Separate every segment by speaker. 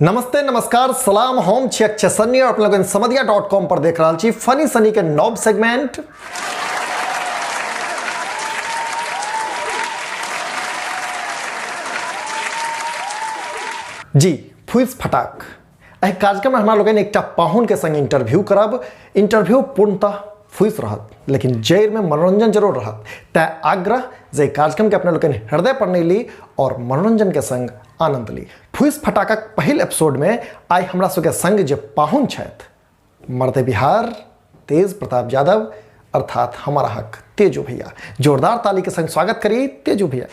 Speaker 1: नमस्ते नमस्कार सलाम होम चेक सन्नी और अपने लोग समधिया.com पर देख रहा छी फनी सनी के नव सेगमेंट। जी फुइस फटाक एहि कार्यक्रम में हमरा लोग एक पाहुन के संग इंटरव्यू करब। इंटरव्यू पूर्णतः फुइस रहत लेकिन जैर में मनोरंजन जरूर रहत। तय आग्रह जे कार्यक्रम के अपने लोग हृदय पर नहीं ली और मनोरंजन के संग आनंद ली। फुइस फटाकक पहिल एपिसोड में आई हमरा सबके संग जे पाहुन छथि मर्दे बिहार तेज प्रताप यादव अर्थात हमारा हक तेजू भैया। जोरदार ताली के संग स्वागत करिए तेजू भैया।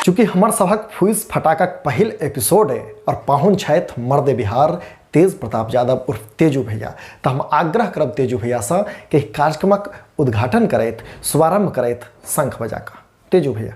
Speaker 1: चूंकि हमार सभक फुइस फटाकक पहिल एपिसोड है और पाहुन छथि मर्दे बिहार तेज प्रताप यादव उर्फ तेजू भैया, तो हम आग्रह करब तेजू भैया से कि कार्यक्रमक उद्घाटन करैत शुभारंभ करैत शंख बजा कऽ। तेजू भैया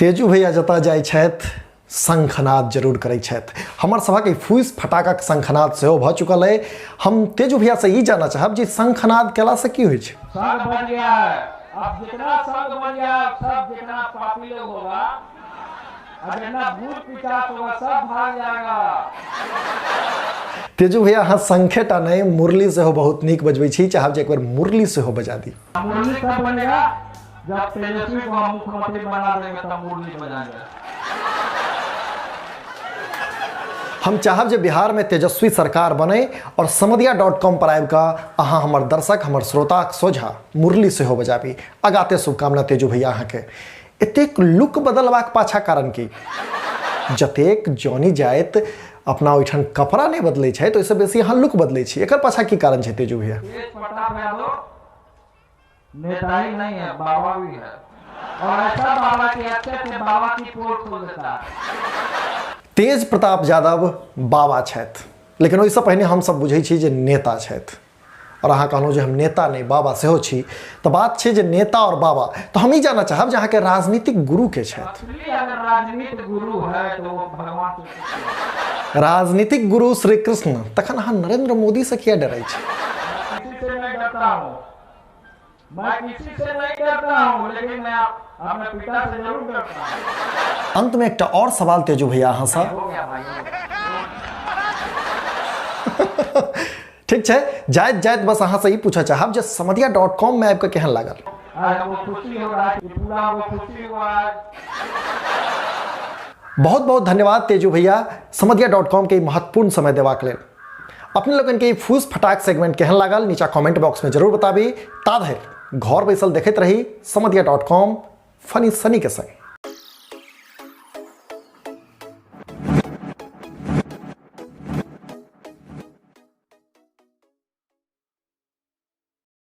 Speaker 1: तेजू भैया जतऽ जाइ छथि शंखनाद जरूर करै छथि। हमर सभक फुइस फटाकक शंखनाद सेहो भऽ चुकल है। हम तेजू भैया से ई जानना चाहब जे शंखनाद केला से की होइ छै।
Speaker 2: संग बन गया है, अब जितना संग बन गया सब जितना पापी लोग होगा और जितना भूत पिशाच होगा सब भाग जाएगा।
Speaker 1: तेजू भैया हाँ शंखेटा नहीं मुरली सेहो बहुत नीक बजबै छी, चाहब जे एक बार मुरली सेहो बजा दी।
Speaker 2: मुरली कब बनेगा जब तेजस्वी को हम मुख्यमंत्री बना देंगे तब मुरली बजाएंगे।
Speaker 1: हम चाहब जे बिहार में तेजस्वी सरकार बने और समधिया.com पर आबि कऽ अहाँ हमर दर्शक हमर श्रोता सोझा मुरली सेहो बजाबी। अगाते शुभकामना तेजू भैया अहाँ के। एतेक लुक बदलबाक पाछा कारण की जतेक जॉनी जाइत अपना ओइठन कपड़ा नहीं बदलै छै तो ओइसे बेसी अहाँ लुक बदलै छी, एकर पाछा की कारण छै तेजू भैया।
Speaker 2: नेता ही नहीं है बाबा भी है और ऐसा बाबा के अच्छे बाबा की पोल खोल देता है।
Speaker 1: तेज प्रताप यादव बाबा छथि लेकिन ओहिसँ पहिने हम सब बुझै छी जे नेता छथि और अहाँ कहलहुँ जे हम नेता नहीं बाबा सेहो छी। तो बात छै जे नेता और बाबा, तो हम ई जानना चाहब जे अहाँके राजनीतिक गुरु के छथि।
Speaker 2: अगर राजनीतिक गुरु है तो वो भगवान के
Speaker 1: राजनीतिक गुरु श्री कृष्ण, तखन अहाँ नरेंद्र मोदी से किया डरै छी।
Speaker 2: किसी से नहीं डरता हूँ, मैं किसी से नहीं डरता हूँ लेकिन मैं अपने पिता से जरूर डरता हूँ।
Speaker 1: अंत में एक और सवाल तेजू भैया अहाँ से।
Speaker 2: हो गया भाई।
Speaker 1: ठीक है जायत जायत बस अहाँ से ही पूछा चाहब जे समधिया.com में आपके केहन लागल।
Speaker 2: आज वो खुशी हो रहा है, पूरा वो खुशी हुआ है।
Speaker 1: बहुत बहुत धन्यवाद तेजू भैया समधिया.com के महत्वपूर्ण समय देवाक लेल। अपने लोगन के फुइस फटाक सेगमेंट केहन लागल नीचा कमेंट बॉक्स में जरूर बताबी। ता धरि घर बैसल देखैत रही समधिया.com फनी सनी के संग।